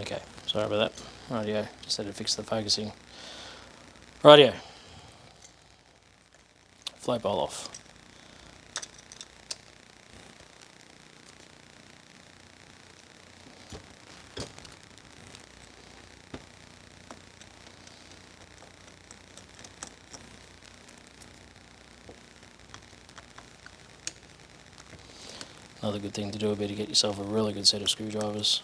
Okay, sorry about that. Rightio, just had to fix the focusing. Rightio. Float bowl off. Another good thing to do would be to get yourself a really good set of screwdrivers,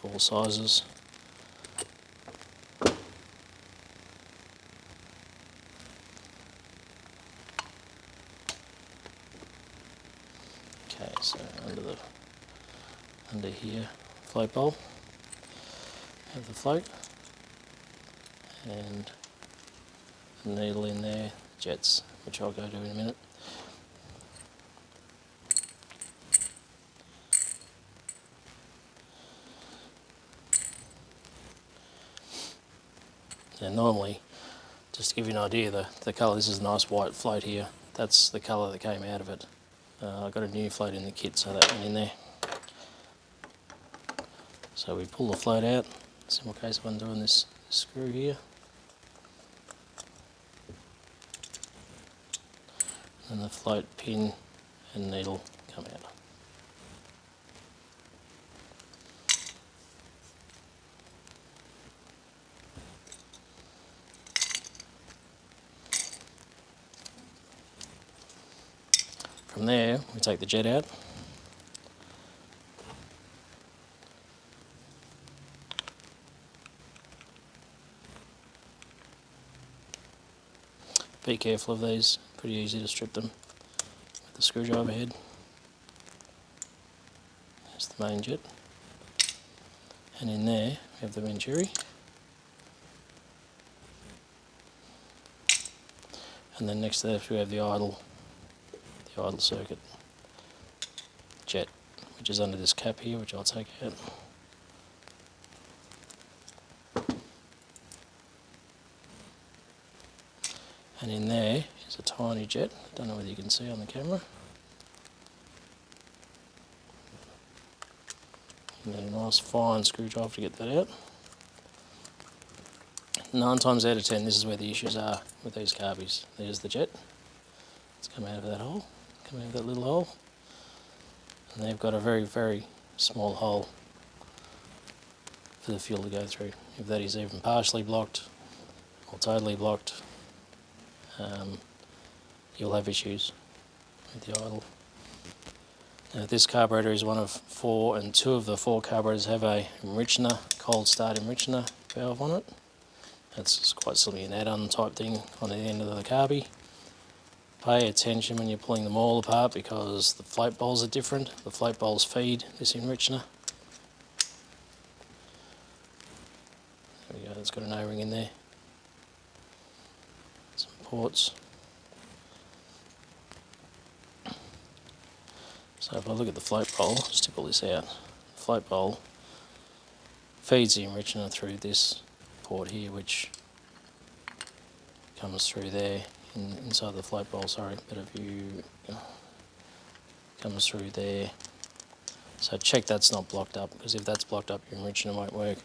of all sizes. Okay, so under here, float bowl, have the float, and the needle in there, jets, which I'll go to in a minute. And normally, just to give you an idea, the colour, this is a nice white float here, that's the colour that came out of it. I got a new float in the kit, so that went in there. So we pull the float out, simple case of undoing this screw here. And the float pin and needle come out. From there, we take the jet out. Be careful of these, pretty easy to strip them with the screwdriver head. There's the main jet. And in there, we have the venturi. And then next to that we have the idle circuit jet, which is under this cap here, which I'll take out. And in there is a tiny jet, I don't know whether you can see on the camera. And then a nice fine screwdriver to get that out. 9 times out of 10 this is where the issues are with these carbies. There's the jet, it's come out of that hole, come out of that little hole. And they've got a very, very small hole for the fuel to go through. If that is even partially blocked or totally blocked, you'll have issues with the idle. Now, this carburetor is one of 4, and 2 of the 4 carburetors have a enrichener, cold start enrichener valve on it. That's quite simply an add-on type thing on the end of the carby. Pay attention when you're pulling them all apart because the float bowls are different. The float bowls feed this enrichener. There we go, it's got an O-ring in there. Some ports. So if I look at the float bowl, just to pull this out, the float bowl feeds the enrichener through this port here, which comes through there inside the float bowl, sorry, better view, comes through there. So check that's not blocked up, because if that's blocked up your enrichener won't work.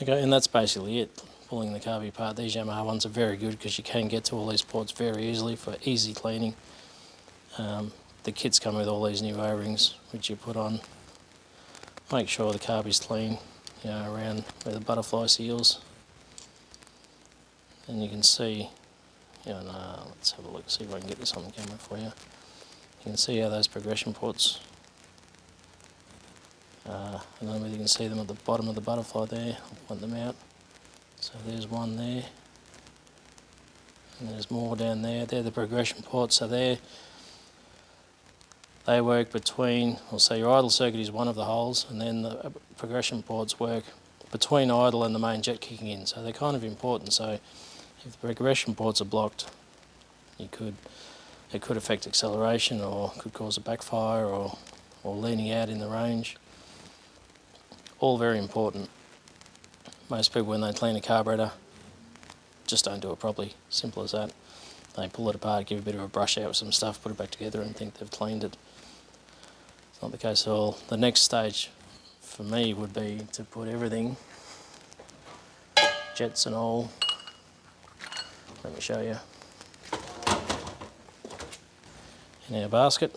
Okay, and that's basically it, pulling the carby apart. These Yamaha ones are very good because you can get to all these ports very easily for easy cleaning. The kits come with all these new O-rings which you put on. Make sure the carby's clean, you know, around where the butterfly seals. And you can see, you know, let's have a look, see if I can get this on the camera for you. You can see how those progression ports, I don't know whether you can see them at the bottom of the butterfly there, I'll point them out. So there's one there, and there's more down there. They're the progression ports, so they work between, or say your idle circuit is one of the holes, and then the progression ports work between idle and the main jet kicking in. So they're kind of important. So if the progression ports are blocked, it could affect acceleration or could cause a backfire or leaning out in the range. All very important. Most people when they clean a carburetor just don't do it properly, simple as that. They pull it apart, give a bit of a brush out with some stuff, put it back together and think they've cleaned it. It's not the case at all. The next stage for me would be to put everything, jets and all, let me show you, in our basket,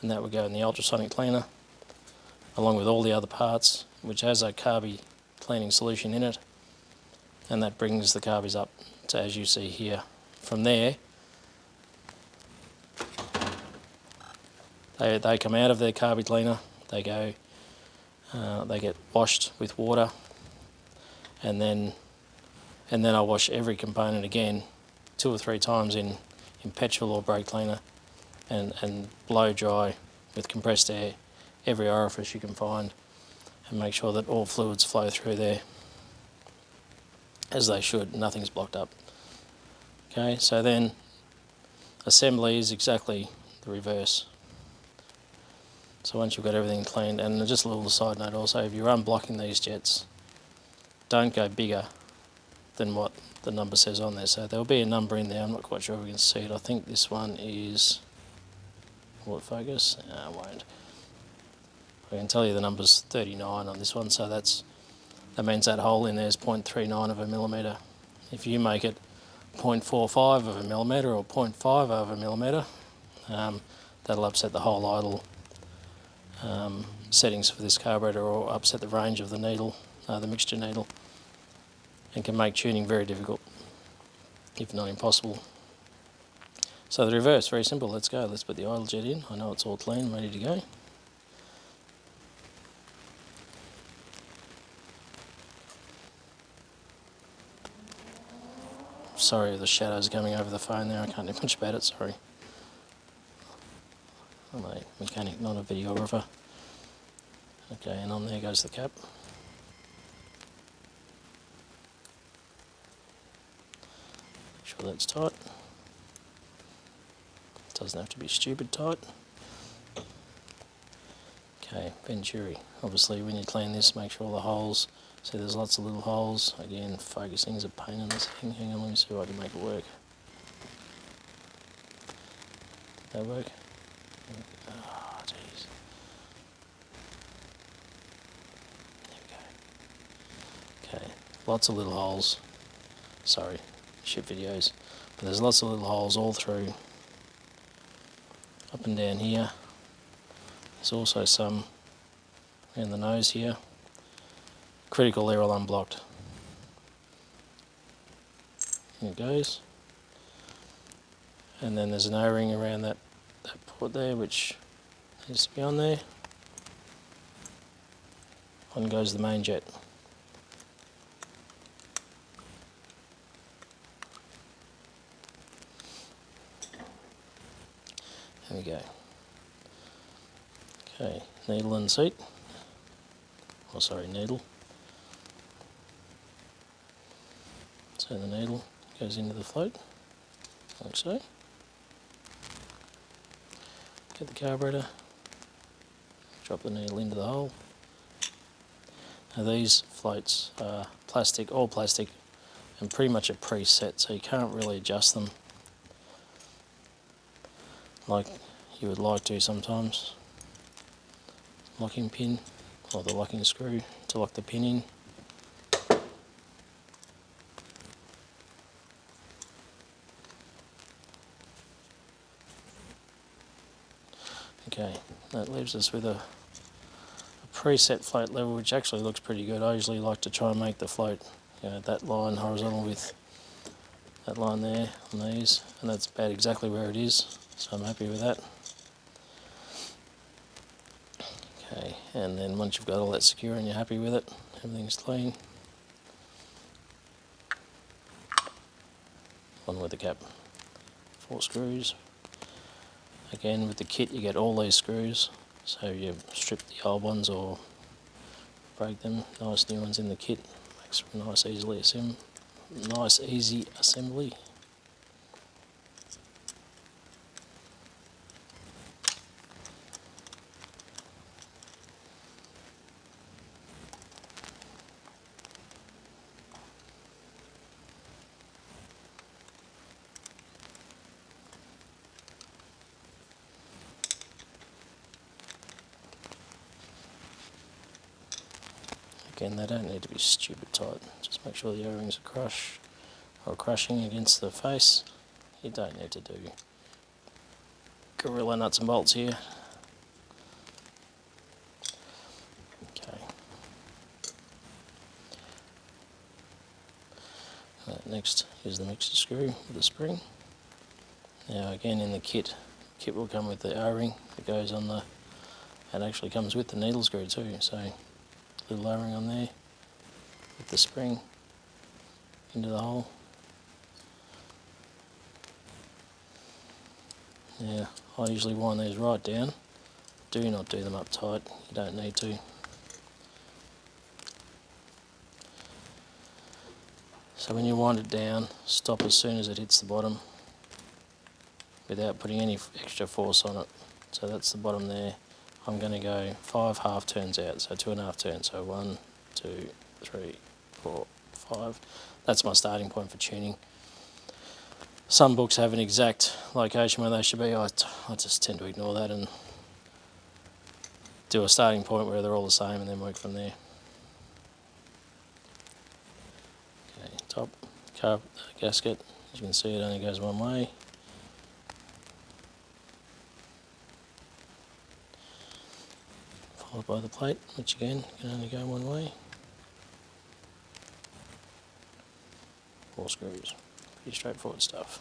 and that would go in the ultrasonic cleaner along with all the other parts, which has a carby cleaning solution in it, and that brings the carbies up to as you see here. From there they come out of their carby cleaner, they get washed with water, and then I wash every component again 2 or 3 times in petrol or brake cleaner, and blow dry with compressed air every orifice you can find, and make sure that all fluids flow through there as they should, nothing's blocked up. Okay, so then assembly is exactly the reverse. So once you've got everything cleaned, and just a little side note also, if you're unblocking these jets, don't go bigger than what the number says on there. So there'll be a number in there, I'm not quite sure if we can see it. I think this one is, will it focus? No, it won't. I can tell you the number's 39 on this one, so that means that hole in there is 0.39 of a millimetre. If you make it 0.45 of a millimetre or 0.5 of a millimetre, that'll upset the whole idle settings for this carburetor, or upset the range of the needle, the mixture needle, and can make tuning very difficult, if not impossible. So the reverse, very simple. Let's go. Let's put the idle jet in. I know it's all clean, ready to go. Sorry, the shadows coming over the phone there. I can't do much about it, sorry. I'm a mechanic, not a videographer. Okay, and on there goes the cap. Make sure that's tight. It doesn't have to be stupid tight. Okay, venturi. Obviously when you clean this, make sure all the holes, see there's lots of little holes. Again, focusing is a pain in this thing. Hang on, let me see if I can make it work. Did that work? Oh, jeez. There we go. Okay, lots of little holes. Sorry, shit videos. But there's lots of little holes all through, up and down here. There's also some around the nose here. Critical, they're all unblocked. Here it goes. And then there's an O-ring around that port there, which needs to be on there. On goes the main jet. There we go. Okay, needle and seat. Oh, sorry, needle. So the needle goes into the float, like so. Get the carburetor, drop the needle into the hole. Now these floats are plastic, all plastic, and pretty much a preset, so you can't really adjust them like you would like to sometimes. Locking pin, or the locking screw to lock the pin in. Okay, that leaves us with a preset float level, which actually looks pretty good. I usually like to try and make the float, you know, that line horizontal with that line there on these, and that's about exactly where it is, so I'm happy with that. Okay, and then once you've got all that secure and you're happy with it, everything's clean, on with the cap. 4 screws. Again, with the kit you get all these screws, so you strip the old ones or break them. Nice new ones in the kit, makes for a nice easy assembly. Again, they don't need to be stupid tight. Just make sure the O-rings are crushing against the face. You don't need to do gorilla nuts and bolts here. Okay. Next is the mixer screw with the spring. Now again, in the kit will come with the O-ring that goes on the, it actually comes with the needle screw too, so a little O-ring on there with the spring into the hole. Now I usually wind these right down. Do not do them up tight, you don't need to. So when you wind it down, stop as soon as it hits the bottom without putting any extra force on it. So that's the bottom there. I'm going to go 5 half turns out, so 2.5 turns. So 1, 2, 3, 4, 5. That's my starting point for tuning. Some books have an exact location where they should be. I just tend to ignore that and do a starting point where they're all the same and then work from there. Okay, top gasket, as you can see, it only goes one way. Followed by the plate, which again can only go one way. 4 screws. Pretty straightforward stuff.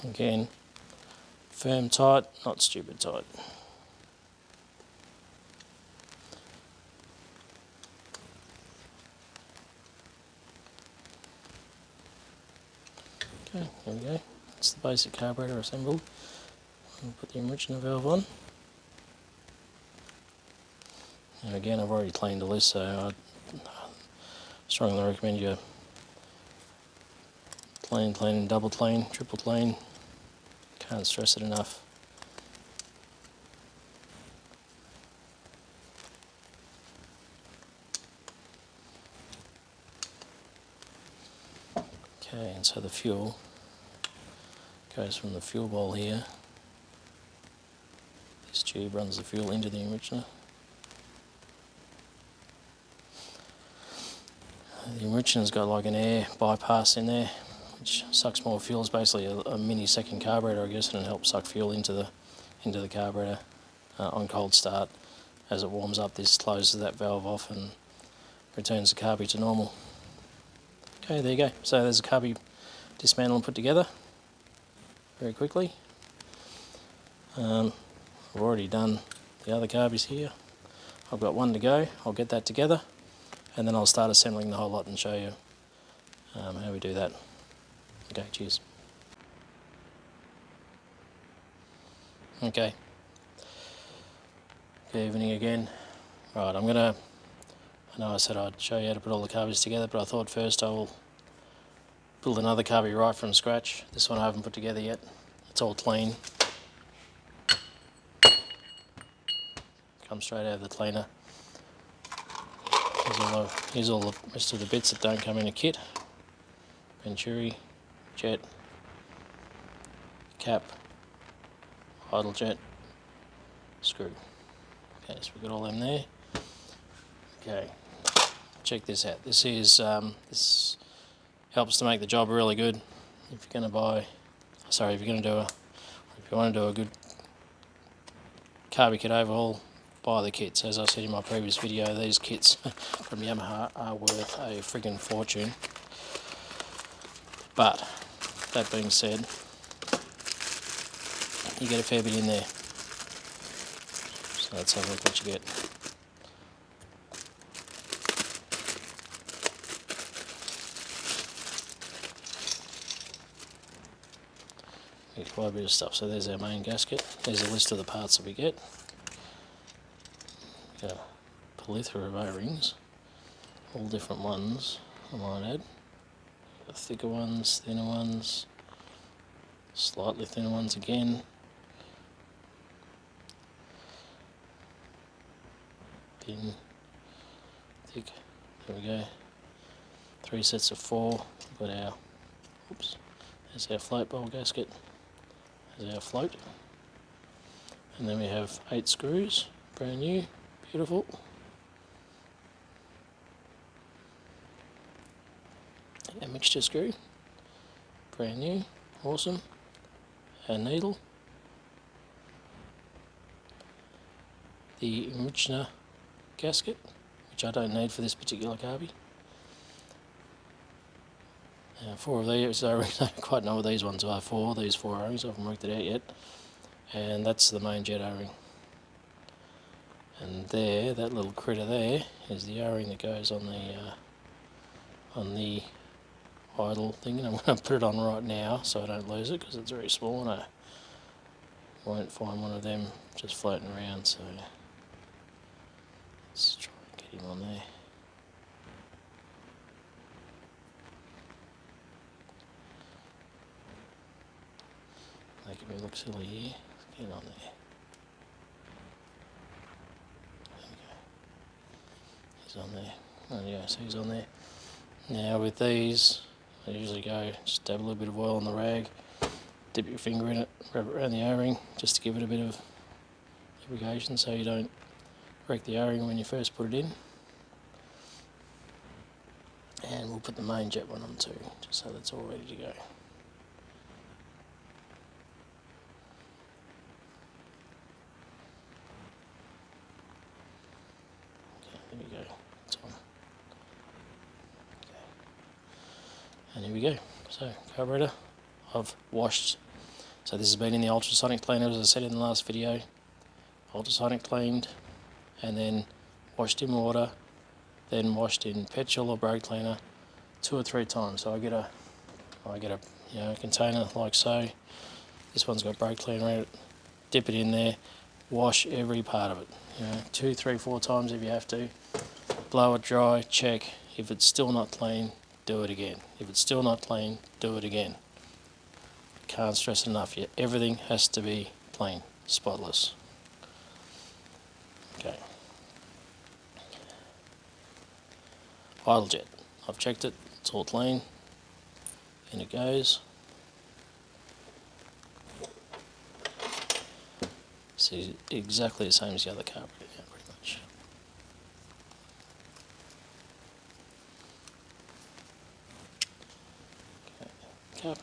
Again, firm tight, not stupid tight. Okay, there we go. That's the basic carburetor assembled. I'll put the enrichment valve on. And again, I've already cleaned all this, so I strongly recommend you clean, double clean, triple clean. Can't stress it enough. Okay, and so the fuel goes from the fuel bowl here. This tube runs the fuel into the enricher. The enricher's got like an air bypass in there, which sucks more fuel. It's basically a mini second carburetor, I guess, and it helps suck fuel into the carburetor on cold start. As it warms up, this closes that valve off and returns the carby to normal. Okay, there you go. So there's a carby dismantled and put together very quickly. I've already done the other carbies here. I've got one to go. I'll get that together and then I'll start assembling the whole lot and show you how we do that. Okay, cheers. Okay. Good evening again. Right, I know I said I'd show you how to put all the carbies together, but I thought first I will build another carby right from scratch. This one I haven't put together yet. It's all clean. Comes straight out of the cleaner. Here's all the rest of the bits that don't come in a kit. Venturi, jet, cap, idle jet, screw. Okay, so we've got all them there. Okay, check this out. This is this helps to make the job really good. If you're going to do a good carby kit overhaul, buy the kits. As I said in my previous video, these kits from Yamaha are worth a friggin' fortune. But that being said, you get a fair bit in there. So let's have a look what you get. Get quite a bit of stuff. So there's our main gasket. There's a list of the parts that we get. Got a plethora of O-rings, all different ones, I might add. Got thicker ones, thinner ones, slightly thinner ones again. Thin, thick, there we go. 3 sets of 4. We've got our, oops, there's our float bowl gasket, there's our float. And then we have 8 screws, brand new, beautiful. A mixture screw, brand new, awesome. A needle. The enricher gasket, which I don't need for this particular carby. 4 of these, I don't quite know what these ones are for, these 4 O-rings, I haven't worked it out yet. And that's the main jet O-ring. And there, that little critter there, is the O-ring that goes on the idle thing. And I'm going to put it on right now so I don't lose it because it's very small and I won't find one of them just floating around. So let's try and get him on there. Making me look silly here. Let's get on there. He's on there. Oh yeah, so he's on there. Now with these, I usually go just dab a little bit of oil on the rag, dip your finger in it, wrap it around the O-ring, just to give it a bit of lubrication so you don't wreck the O-ring when you first put it in. And we'll put the main jet one on too, just so that's all ready to go. There we go, it's on. Okay. And here we go. So, carburetor, I've washed. So this has been in the ultrasonic cleaner, as I said in the last video. Ultrasonic cleaned, and then washed in water, then washed in petrol or brake cleaner 2 or 3 times. So I get a container like so. This one's got brake cleaner in it. Dip it in there, wash every part of it. 2, 3, 4 times if you have to. Blow it dry, check. If it's still not clean, do it again. If it's still not clean, do it again. Can't stress it enough yet. Everything has to be clean, spotless. Okay. Idle jet. I've checked it. It's all clean. In it goes. See, exactly the same as the other carburetor, yeah, pretty much. Okay, cap.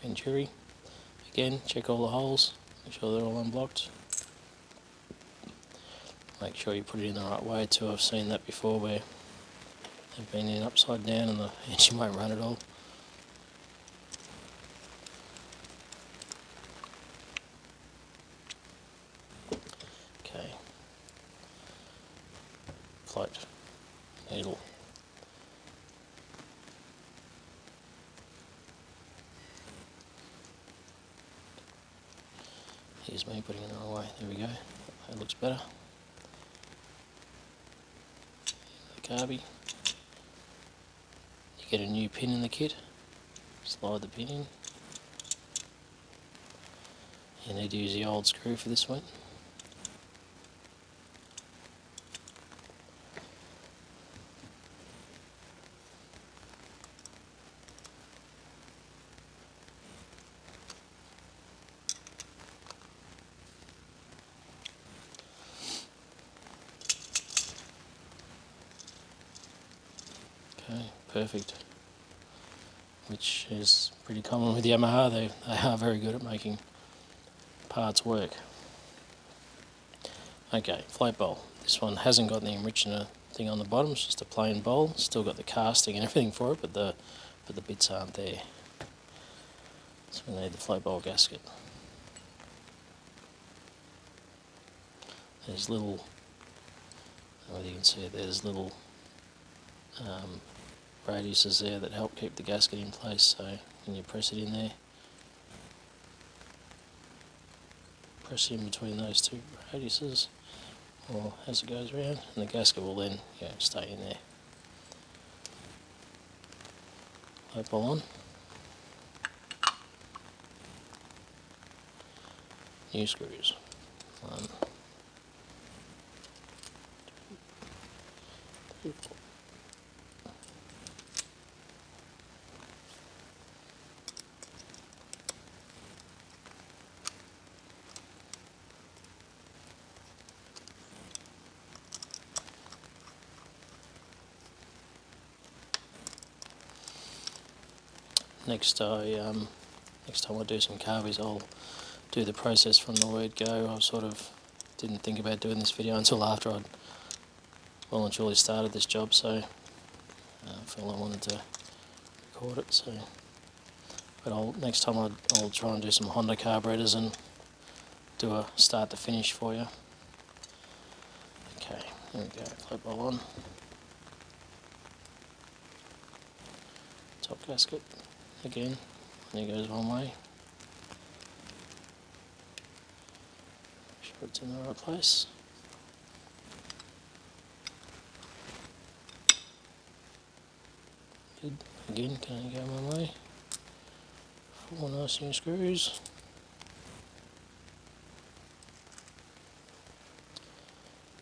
Venturi. Again, check all the holes, make sure they're all unblocked. Make sure you put it in the right way too. I've seen that before where they've been in upside down and the engine won't run at all. Okay. Float. Needle. Here's me putting it the wrong way. There we go. That looks better. Carby. You get a new pin in the kit, slide the pin in. You need to use the old screw for this one. Okay, perfect. Which is pretty common with Yamaha. They are very good at making parts work. Okay, float bowl. This one hasn't got the enricher thing on the bottom. It's just a plain bowl. Still got the casting and everything for it, but the bits aren't there. So we need the float bowl gasket. there's little, whether you can see it, there's little radiuses there that help keep the gasket in place. So when you press it in there, press in between those two radiuses, or as it goes around, and the gasket will then stay in there. Float ball on. New screws. 1, 2, 3, 4. Next time I do some carbies, I'll do the process from the word go. I sort of didn't think about doing this video until after I'd well and truly started this job, so I felt I wanted to record it. So, but next time I'll try and do some Honda carburetors and do a start to finish for you. Okay, there we go. Float ball on. Top gasket again. There goes one way. Sure it's in the right place. Good. Again, can only go one way. 4 nice new screws.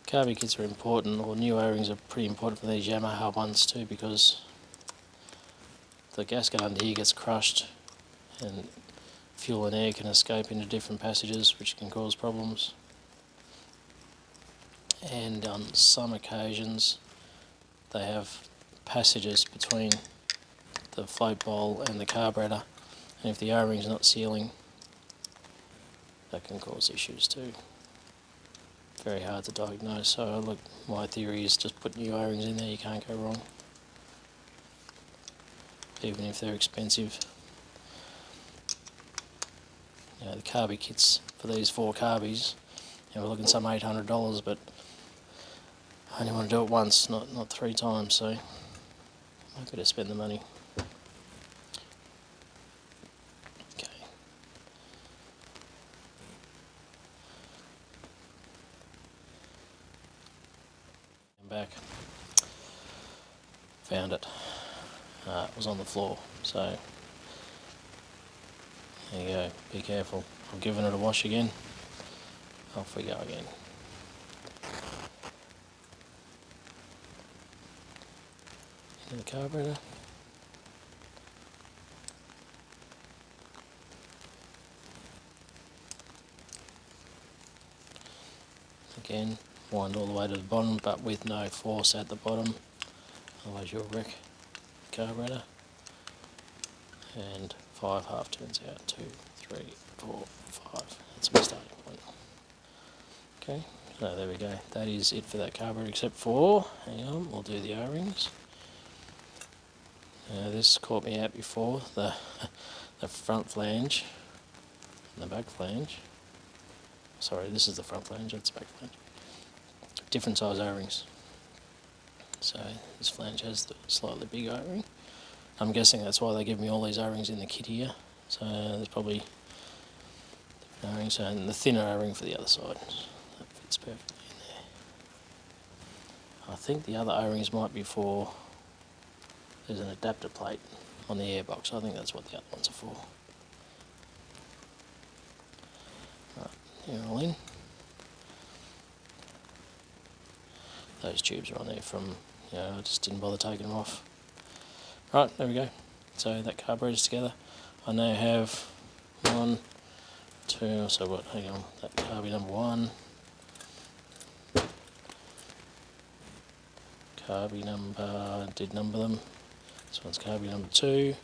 Carby kits are important, or new O-rings are pretty important for these Yamaha ones too, because the gasket under here gets crushed and fuel and air can escape into different passages, which can cause problems. And on some occasions they have passages between the float bowl and the carburetor, and if the O-ring's not sealing, that can cause issues too. Very hard to diagnose, so look, my theory is just put new O-rings in there, you can't go wrong, even if they're expensive. The carby kits for these 4 carbies, we're looking some $800, but I only want to do it once, not 3 times, so I'm happy to spend the money. Okay. I'm back. Found it. It was on the floor, so there you go, be careful. I've given it a wash again. Off we go again. Into the carburetor. Again, wind all the way to the bottom, but with no force at the bottom, otherwise you'll wreck the carburetor. And 5 half turns out, 2, 3, 4, 5. That's my starting point. Okay, so there we go. That is it for that carburetor, except for, hang on, we'll do the O-rings. This caught me out before, the front flange and the back flange. Sorry, this is the front flange, that's the back flange. Different size O-rings. So this flange has the slightly bigger O-ring. I'm guessing that's why they give me all these O-rings in the kit here. So there's probably different O-rings, and the thinner O-ring for the other side. That fits perfectly in there. I think the other O-rings might be for, there's an adapter plate on the airbox. I think that's what the other ones are for. Right, here all in. Those tubes are on there from, I just didn't bother taking them off. Right, there we go. So that carburetor's together. I now have 1, 2, so what, hang on, that carby number 1, carby number, did number them, this one's carby number 2,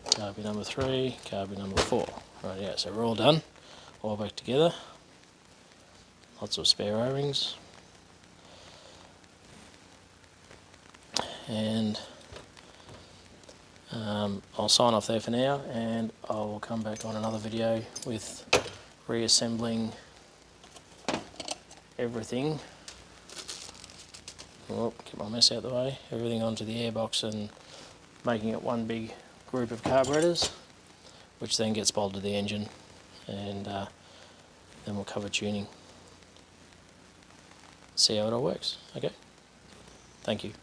carby number 3, carby number 4. Right, yeah, so we're all done, all back together. Lots of spare O-rings. And I'll sign off there for now, and I'll come back on another video with reassembling everything, get my mess out of the way, everything onto the airbox and making it one big group of carburetors, which then gets bolted to the engine, and then we'll cover tuning, see how it all works. Okay, thank you.